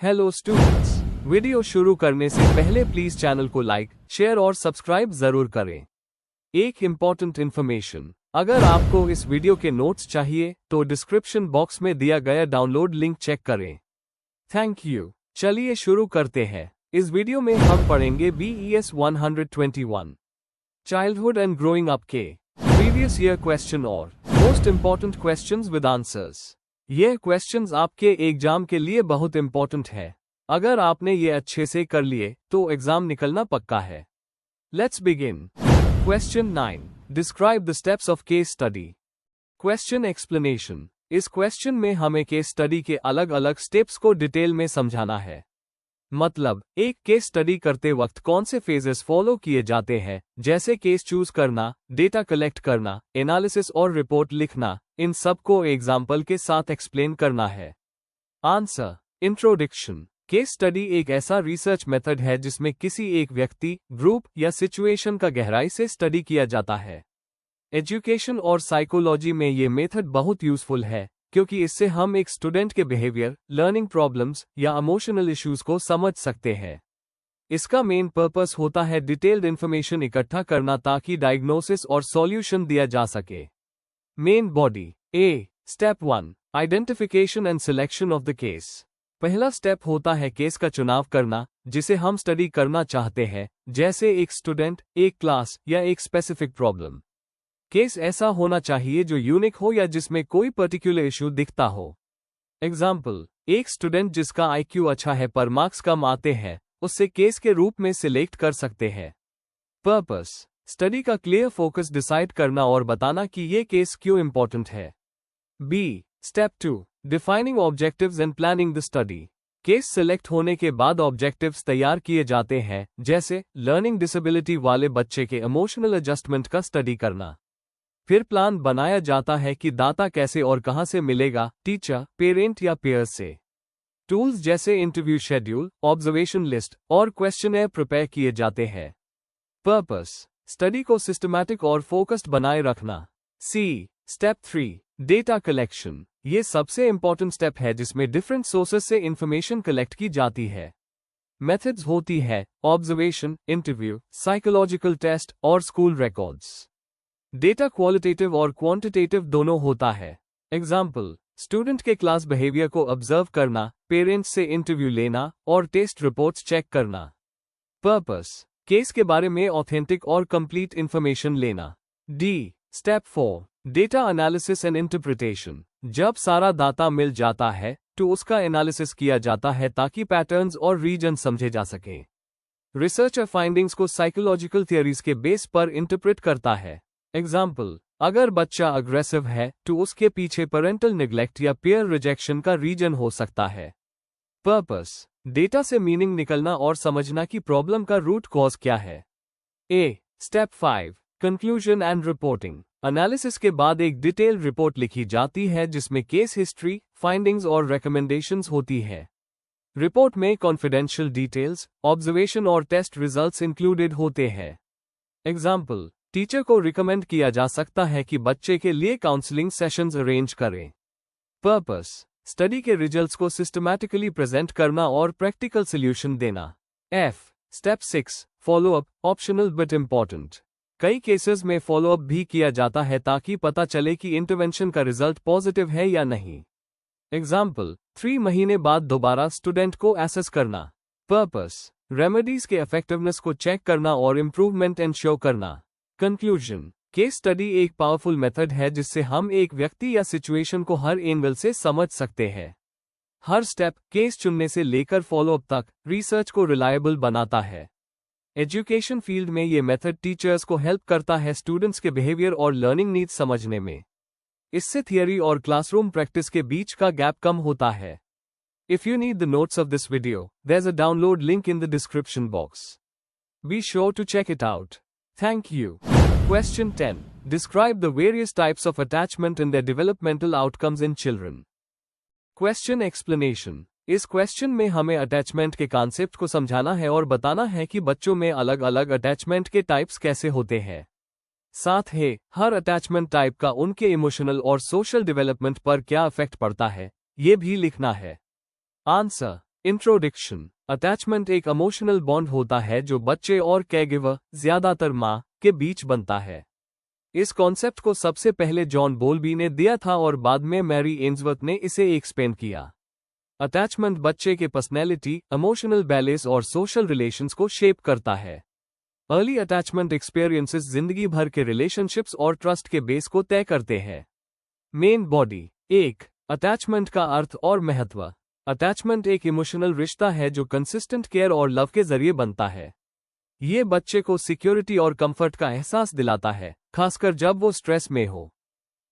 Hello students, video शुरू करने से पहले प्लीज चैनल को लाइक, शेयर और सब्सक्राइब जरूर करें। एक इम्पॉर्टेंट इन्फॉर्मेशन, अगर आपको इस वीडियो के नोट्स चाहिए तो डिस्क्रिप्शन बॉक्स में दिया गया डाउनलोड लिंक चेक करें। Thank you. चलिए शुरू करते हैं। इस वीडियो में हम पढ़ेंगे BES 121 childhood and growing up के प्रीवियस ईयर क्वेश्चन और most important questions with answers. ये क्वेश्चंस आपके एग्जाम के लिए बहुत इंपॉर्टेंट है। अगर आपने ये अच्छे से कर लिए तो एग्जाम निकलना पक्का है। Let's begin. Question 9, describe the steps of case study. Question explanation. इस क्वेश्चन में हमें केस स्टडी के अलग अलग स्टेप्स को डिटेल में समझाना है। मतलब, एक केस स्टडी करते वक्त कौन से फेजेस फॉलो किए जाते हैं, जैसे केस चूज करना, डेटा कलेक्ट करना, एनालिसिस और रिपोर्ट लिखना, इन सब को एग्जाम्पल के साथ एक्सप्लेन करना है। आंसर। इंट्रोडक्शन। केस स्टडी एक ऐसा रिसर्च मेथड है जिसमें किसी एक व्यक्ति, ग्रुप या सिचुएशन का गहराई से स्टडी किया जाता है। एजुकेशन और साइकोलॉजी में ये मेथड बहुत यूजफुल है क्योंकि इससे हम एक स्टूडेंट के बिहेवियर, लर्निंग प्रॉब्लम्स या इमोशनल इश्यूज को समझ सकते हैं। इसका मेन पर्पस होता है डिटेल्ड इन्फॉर्मेशन इकट्ठा करना ताकि डायग्नोसिस और सॉल्यूशन दिया जा सके। Main body. A. Step 1, identification and selection of the case. पहला स्टेप होता है केस का चुनाव करना जिसे हम स्टडी करना चाहते हैं, जैसे एक स्टूडेंट, एक क्लास या एक स्पेसिफिक प्रॉब्लम। केस ऐसा होना चाहिए जो यूनिक हो या जिसमें कोई पर्टिकुलर इशू दिखता हो। एग्जाम्पल, एक स्टूडेंट जिसका IQ अच्छा है पर मार्क्स कम आते हैं, उससे केस के रूप में सिलेक्ट कर सकते हैं। पर्पस। स्टडी का क्लियर फोकस डिसाइड करना और बताना कि ये केस क्यों इंपॉर्टेंट है। B. Step 2, defining objectives and planning the study. Case select होने के बाद ऑब्जेक्टिव्स तैयार किए जाते हैं, जैसे लर्निंग डिसेबिलिटी वाले बच्चे के इमोशनल एडजस्टमेंट का स्टडी करना। फिर प्लान बनाया जाता है कि डाटा कैसे और कहां से मिलेगा, टीचर, पेरेंट या पेयर्स से। टूल्स जैसे इंटरव्यू शेड्यूल, ऑब्जर्वेशन लिस्ट और क्वेश्चनर प्रिपेयर किए जाते हैं। पर्पस। स्टडी को सिस्टमैटिक और फोकस्ड बनाए रखना। सी। Step 3, data collection. ये सबसे इंपॉर्टेंट स्टेप है जिसमें डिफरेंट सोर्सेस से इंफॉर्मेशन कलेक्ट की जाती है। मेथड्स होती है ऑब्जर्वेशन, इंटरव्यू, साइकोलॉजिकल टेस्ट और स्कूल रिकॉर्ड्स। डेटा क्वालिटेटिव और क्वांटिटेटिव दोनों होता है। एग्जाम्पल, स्टूडेंट के क्लास बिहेवियर को ऑब्जर्व करना, पेरेंट्स से इंटरव्यू लेना और टेस्ट रिपोर्ट्स चेक करना। पर्पस। केस के बारे में ऑथेंटिक और कंप्लीट इंफॉर्मेशन लेना। D. Step 4, data analysis and interpretation. जब सारा डाटा मिल जाता है तो उसका एनालिसिस किया जाता है ताकि पैटर्न्स और रीजन समझे जा सके। रिसर्चर फाइंडिंग्स को साइकोलॉजिकल थियरीज के बेस पर इंटरप्रेट करता है। एग्जाम्पल, अगर बच्चा अग्रेसिव है तो उसके पीछे पेरेंटल निग्लेक्ट या पीयर रिजेक्शन का रीजन हो सकता है। पर्पस। डेटा से मीनिंग निकलना और समझना कि प्रॉब्लम का रूट कॉज क्या है। A. Step 5, conclusion and reporting. Analysis के बाद एक डिटेल रिपोर्ट लिखी जाती है जिसमें केस हिस्ट्री, फाइंडिंग्स और रिकमेंडेशंस होती है। रिपोर्ट में कॉन्फिडेंशियल डिटेल्स, ऑब्जर्वेशन और टेस्ट रिजल्ट्स इंक्लूडेड होते हैं। एग्जाम्पल, टीचर को रिकमेंड किया जा सकता है कि बच्चे के लिए काउंसलिंग सेशंस अरेंज करें। पर्पस। स्टडी के रिजल्ट्स को सिस्टमैटिकली प्रेजेंट करना और प्रैक्टिकल सॉल्यूशन देना। F. Step 6, follow up, optional but important. कई केसेस में फॉलोअप भी किया जाता है ताकि पता चले कि इंटरवेंशन का रिजल्ट पॉजिटिव है या नहीं। एग्जाम्पल, 3 महीने बाद दोबारा स्टूडेंट को एसेस करना। पर्पस। रेमेडीज के इफेक्टिवनेस को चेक करना और इम्प्रूवमेंट एंश्योर करना। कंक्लूजन। केस स्टडी एक पावरफुल मेथड है जिससे हम एक व्यक्ति या सिचुएशन को हर एंगल से समझ सकते हैं। हर स्टेप, केस चुनने से लेकर फॉलोअप तक, रिसर्च को रिलायबल बनाता है। एजुकेशन फील्ड में ये मेथड टीचर्स को हेल्प करता है स्टूडेंट्स के बिहेवियर और लर्निंग नीड्स समझने में। इससे थियरी और क्लासरूम प्रैक्टिस के बीच का गैप कम होता है। If you need the notes of this video, there is a download link in the description box. Be sure to check it out. Thank you. Question 10. Describe the various types of attachment and their developmental outcomes in children. Question explanation. इस question में हमें attachment के concept को समझाना है और बताना है कि बच्चों में अलग अलग अटैचमेंट के टाइप्स कैसे होते हैं। साथ ही हर अटैचमेंट टाइप का उनके इमोशनल और सोशल डेवलपमेंट पर क्या इफेक्ट पड़ता है, ये भी लिखना है। आंसर। इंट्रोडक्शन। अटैचमेंट एक इमोशनल बॉन्ड होता है जो बच्चे और कैरगिवर, ज्यादातर माँ, के बीच बनता है। इस कॉन्सेप्ट को सबसे पहले जॉन बोल्बी ने दिया था और बाद में मैरी एम्सवर्थ ने इसे एक्सप्लेन किया। अटैचमेंट बच्चे के पर्सनैलिटी, इमोशनल बैलेंस और सोशल रिलेशंस को शेप करता है। अर्ली अटैचमेंट एक्सपीरियंसेस जिंदगी भर के रिलेशनशिप्स और ट्रस्ट के बेस को तय करते हैं। Main body. 1. अटैचमेंट का अर्थ और महत्व। अटैचमेंट एक इमोशनल रिश्ता है जो कंसिस्टेंट केयर और लव के जरिए बनता है। ये बच्चे को सिक्योरिटी और कंफर्ट का एहसास दिलाता है, खासकर जब वो स्ट्रेस में हो।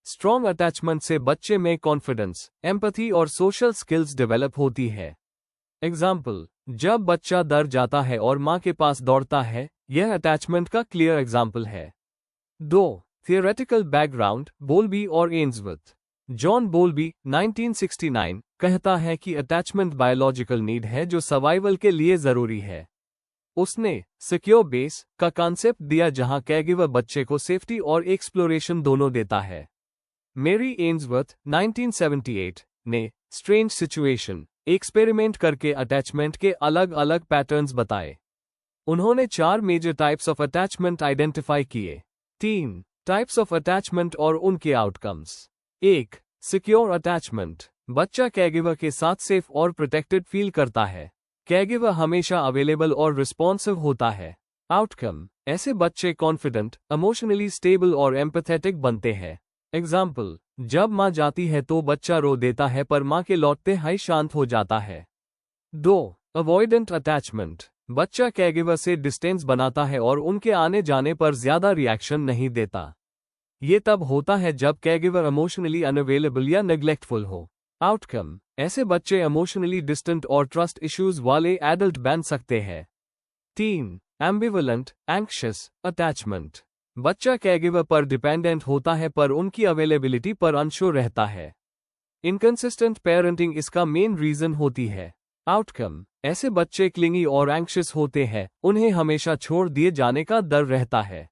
स्ट्रॉन्ग अटैचमेंट से बच्चे में कॉन्फिडेंस, एम्पैथी और सोशल स्किल्स डेवलप होती है। एग्जाम्पल, जब बच्चा डर जाता है और माँ के पास दौड़ता है, यह अटैचमेंट का क्लियर एग्जाम्पल है। 2. Theoretical background. बोल्बी और एम्सवर्थ। जॉन बोल्बी 1969 कहता है कि अटैचमेंट बायोलॉजिकल नीड है जो सर्वाइवल के लिए जरूरी है। उसने सिक्योर बेस का कॉन्सेप्ट दिया जहां कैरगिवर बच्चे को सेफ्टी और एक्सप्लोरेशन दोनों देता है। मैरी एम्सवर्थ 1978 ने स्ट्रेंज सिचुएशन एक्सपेरिमेंट करके अटैचमेंट के अलग अलग पैटर्न्स बताए। उन्होंने 4 major types of attachment identify किए। 3 टाइप्स ऑफ अटैचमेंट और उनके आउटकम्स। 1. Secure attachment. बच्चा कैरगिवर के साथ सेफ और प्रोटेक्टेड फील करता है। कैरगिवर हमेशा अवेलेबल और रिस्पॉन्सिव होता है। आउटकम, ऐसे बच्चे कॉन्फिडेंट, इमोशनली स्टेबल और एम्पैथेटिक बनते हैं। एग्जाम्पल, जब माँ जाती है तो बच्चा रो देता है पर माँ के लौटते ही शांत हो जाता है। 2. Avoidant attachment. बच्चा कैरगिवर से डिस्टेंस बनाता है और उनके आने जाने पर ज्यादा रिएक्शन नहीं देता। ये तब होता है जब कैरगिवर इमोशनली अनअवेलेबल या नेग्लेक्टफुल हो। आउटकम, ऐसे बच्चे इमोशनली डिस्टेंट और ट्रस्ट इश्यूज वाले एडल्ट बन सकते हैं। 3. Ambivalent, anxious attachment. बच्चा कैरगिवर पर डिपेंडेंट होता है पर उनकी अवेलेबिलिटी पर अनश्योर रहता है। इनकंसिस्टेंट पेरेंटिंग इसका मेन रीजन होती है। आउटकम, ऐसे बच्चे क्लिंगी और एंक्शियस होते हैं, उन्हें हमेशा छोड़ दिए जाने का डर रहता है।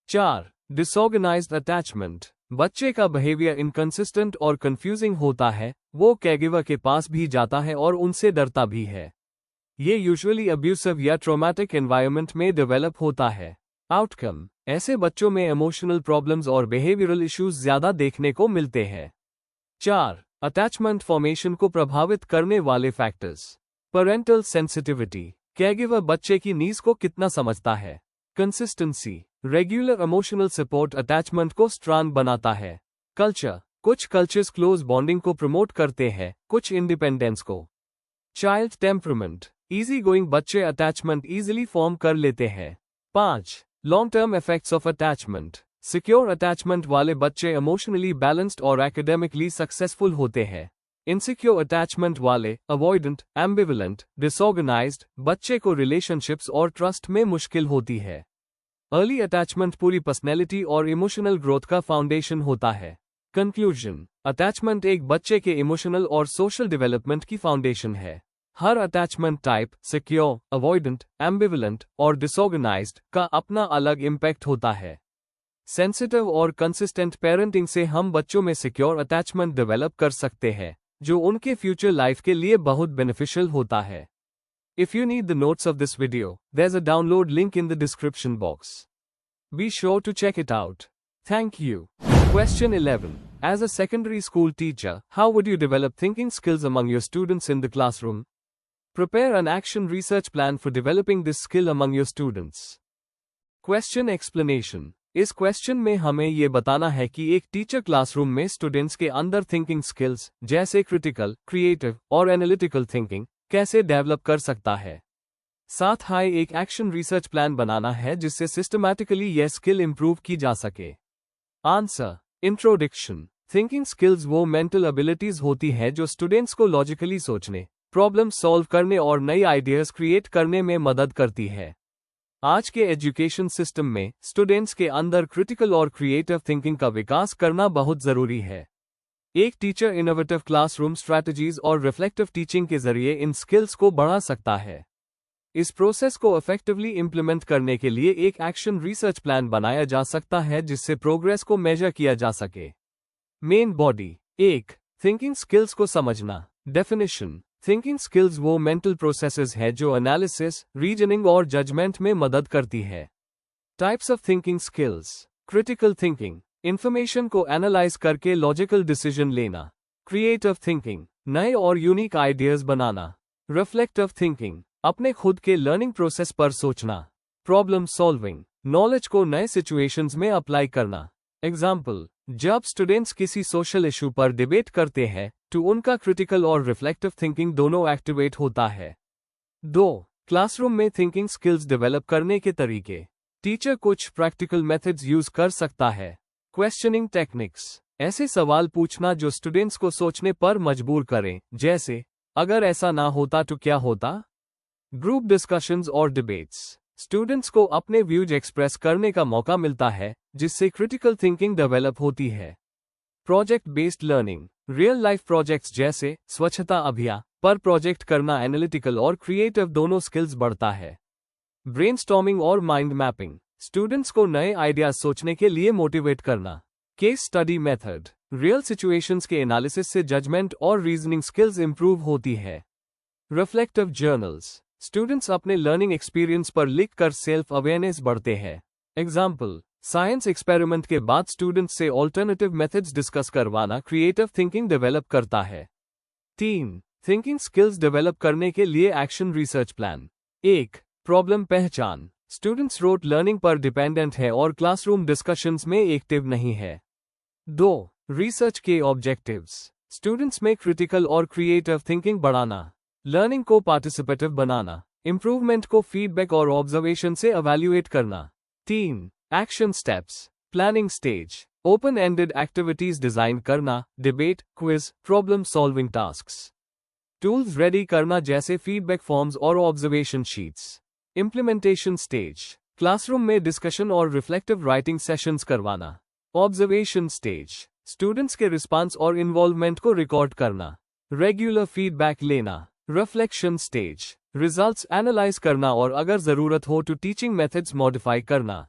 4. Disorganised attachment. बच्चे का बिहेवियर इनकंसिस्टेंट और कंफ्यूजिंग होता है, वो कैरगिवर के पास भी जाता है और उनसे डरता भी है। ये यूजुअली अब्यूसिव या ट्रॉमेटिक एनवायरनमेंट में डेवलप होता है। आउटकम, ऐसे बच्चों में इमोशनल प्रॉब्लम्स और बिहेवियरल इश्यूज ज्यादा देखने को मिलते हैं। 4. अटैचमेंट फॉर्मेशन को प्रभावित करने वाले फैक्टर्स। Parental sensitivity. कैरगिवर बच्चे की नीड्स को कितना समझता है। Consistency. Regular emotional support attachment को स्ट्रांग बनाता है। कल्चर। कुछ कल्चर्स क्लोज बॉन्डिंग को प्रमोट करते हैं, कुछ इंडिपेंडेंस को। Child temperament. इजी गोइंग बच्चे अटैचमेंट इजीली फॉर्म कर लेते हैं। 5. Long term effects of attachment. Secure attachment वाले बच्चे इमोशनली बैलेंस्ड और एकेडमिकली सक्सेसफुल होते हैं। इनसिक्योर अटैचमेंट वाले, अवॉइडेंट, एम्बिवलेंट, डिसऑर्गेनाइज्ड बच्चे को रिलेशनशिप्स और ट्रस्ट में मुश्किल होती है। अर्ली अटैचमेंट पूरी पर्सनैलिटी और इमोशनल ग्रोथ का फाउंडेशन होता है। कंक्लूजन, अटैचमेंट एक बच्चे के इमोशनल और सोशल डेवलपमेंट की फाउंडेशन है। हर attachment type, secure, avoidant, ambivalent और डिसऑर्गेनाइज्ड, का अपना अलग इम्पैक्ट होता है। सेंसिटिव और कंसिस्टेंट पेरेंटिंग से हम बच्चों में सिक्योर अटैचमेंट डेवलप कर सकते हैं, जो उनके फ्यूचर लाइफ के लिए बहुत बेनिफिशियल होता है। If you need the notes of this video, there's a download link in the description box. Be sure to check it out. Thank you. Question 11. As a secondary school teacher, how would you develop thinking skills among your students in the classroom? Prepare an action research plan for developing this skill among your students. Question explanation. इस question में हमें ये बताना है कि एक teacher classroom में students के अंदर थिंकिंग स्किल्स जैसे क्रिटिकल, क्रिएटिव और एनालिटिकल थिंकिंग कैसे डेवलप कर सकता है। साथ ही एक एक्शन रिसर्च प्लान बनाना है जिससे सिस्टमैटिकली यह स्किल इंप्रूव की जा सके। आंसर। इंट्रोडक्शन। थिंकिंग स्किल्स वो मेंटल एबिलिटीज होती है जो स्टूडेंट्स को लॉजिकली सोचने, प्रॉब्लम सॉल्व करने और नई आइडियाज क्रिएट करने में मदद करती है। आज के एजुकेशन सिस्टम में स्टूडेंट्स के अंदर क्रिटिकल और क्रिएटिव थिंकिंग का विकास करना बहुत जरूरी है। एक टीचर इनोवेटिव क्लासरूम स्ट्रैटेजीज और रिफ्लेक्टिव टीचिंग के जरिए इन स्किल्स को बढ़ा सकता है। इस प्रोसेस को इफेक्टिवली इंप्लीमेंट करने के लिए एक एक्शन रिसर्च प्लान बनाया जा सकता है जिससे प्रोग्रेस को मेजर किया जा सके। Main body. 1. थिंकिंग स्किल्स को समझना। डेफिनेशन। थिंकिंग स्किल्स वो मेंटल प्रोसेसेस है जो एनालिसिस, रीजनिंग और जजमेंट में मदद करती है। Types of thinking skills. Critical thinking, information को एनालाइज करके लॉजिकल डिसीजन लेना। क्रिएटिव थिंकिंग, नए और यूनिक आइडियाज बनाना। रिफ्लेक्टिव थिंकिंग, अपने खुद के लर्निंग प्रोसेस पर सोचना। प्रॉब्लम सॉल्विंग, नॉलेज को नए सिचुएशंस में अप्लाई करना। एग्जाम्पल, जब स्टूडेंट्स किसी सोशल इशू पर डिबेट करते हैं तो उनका क्रिटिकल और रिफ्लेक्टिव थिंकिंग दोनों एक्टिवेट होता है। 2. क्लासरूम में थिंकिंग स्किल्स डेवलप करने के तरीके। टीचर कुछ प्रैक्टिकल मेथड्स यूज कर सकता है। क्वेश्चनिंग टेक्निक्स, ऐसे सवाल पूछना जो स्टूडेंट्स को सोचने पर मजबूर करें, जैसे अगर ऐसा ना होता तो क्या होता। ग्रुप डिस्कशंस और डिबेट्स, स्टूडेंट्स को अपने व्यूज एक्सप्रेस करने का मौका मिलता है जिससे क्रिटिकल थिंकिंग डेवलप होती है। Project based learning, real life projects जैसे स्वच्छता अभियान पर प्रोजेक्ट करना एनालिटिकल और क्रिएटिव दोनों स्किल्स बढ़ता है। ब्रेनस्टॉर्मिंग और माइंड मैपिंग, स्टूडेंट्स को नए आइडियाज सोचने के लिए मोटिवेट करना। Case study method, real situations के एनालिसिस से जजमेंट और रीजनिंग स्किल्स इंप्रूव होती है। रिफ्लेक्टिव जर्नल्स, स्टूडेंट्स अपने लर्निंग एक्सपीरियंस पर लिखकर सेल्फ अवेयरनेस बढ़ते हैं। एग्जाम्पल, साइंस एक्सपेरिमेंट के बाद स्टूडेंट्स से ऑल्टरनेटिव मेथड्स डिस्कस करवाना क्रिएटिव थिंकिंग डेवलप करता है। 3. थिंकिंग स्किल्स डेवलप करने के लिए एक्शन रिसर्च प्लान। 1. प्रॉब्लम पहचान, स्टूडेंट्स रोट लर्निंग पर डिपेंडेंट है और क्लासरूम डिस्कशंस में एक्टिव नहीं है। 2. रिसर्च के ऑब्जेक्टिव्स, स्टूडेंट्स में क्रिटिकल और क्रिएटिव थिंकिंग बढ़ाना, लर्निंग को पार्टिसिपेटिव बनाना, इंप्रूवमेंट को फीडबैक और ऑब्जर्वेशन से एवेल्युएट करना। 3. Action steps, planning stage, open ended activities design करना, debate, quiz, problem solving tasks. Tools ready करना जैसे फीडबैक फॉर्म्स और observation sheets. Implementation stage, classroom में डिस्कशन और रिफ्लेक्टिव राइटिंग सेशंस करवाना। ऑब्जर्वेशन स्टेज, स्टूडेंट्स के रिस्पांस और इन्वॉल्वमेंट को रिकॉर्ड करना। रेगुलर फीडबैक लेना। रिफ्लेक्शन स्टेज, रिजल्ट्स एनालाइज करना और अगर जरूरत हो तो टीचिंग मेथड्स मॉडिफाई करना।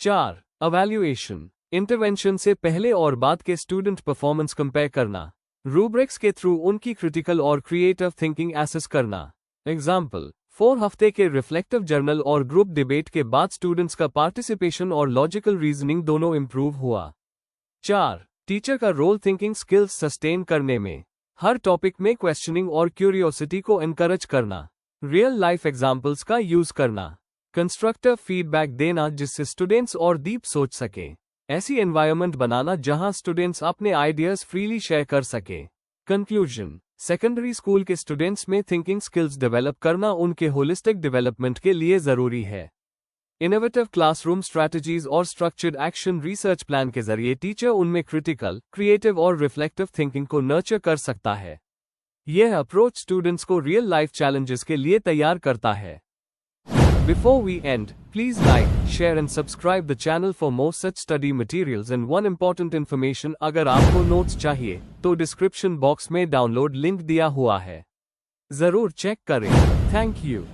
4. एवेल्युएशन, इंटरवेंशन से पहले और बाद के स्टूडेंट परफॉर्मेंस कंपेयर करना। रूब्रिक्स के थ्रू उनकी क्रिटिकल और क्रिएटिव थिंकिंग एसेस करना। एग्जाम्पल, 4 हफ्ते के रिफ्लेक्टिव जर्नल और ग्रुप डिबेट के बाद स्टूडेंट्स का पार्टिसिपेशन और लॉजिकल रीजनिंग दोनों इंप्रूव हुआ। 4. टीचर का रोल थिंकिंग स्किल्स सस्टेन करने में। हर टॉपिक में क्वेश्चनिंग और क्यूरियोसिटी को एनकरेज करना। रियल लाइफ एग्जाम्पल्स का यूज करना। कंस्ट्रक्टिव फीडबैक देना जिससे स्टूडेंट्स और डीप सोच सके। ऐसी एनवायरनमेंट बनाना जहां स्टूडेंट्स अपने आइडियाज फ्रीली शेयर कर सके। कंक्लूजन, सेकेंडरी स्कूल के स्टूडेंट्स में थिंकिंग स्किल्स डेवलप करना उनके होलिस्टिक डेवलपमेंट के लिए जरूरी है। इनोवेटिव क्लासरूम स्ट्रैटेजीज और स्ट्रक्चर्ड एक्शन रिसर्च प्लान के जरिए टीचर उनमें क्रिटिकल, क्रिएटिव और रिफ्लेक्टिव थिंकिंग को नर्चर कर सकता है। यह अप्रोच स्टूडेंट्स को रियल लाइफ चैलेंजेस के लिए तैयार करता है। Before we end, please like, share and subscribe the channel for more such study materials and one important information अगर आपको नोट्स चाहिए तो डिस्क्रिप्शन बॉक्स में डाउनलोड लिंक दिया हुआ है, जरूर चेक करें। Thank you.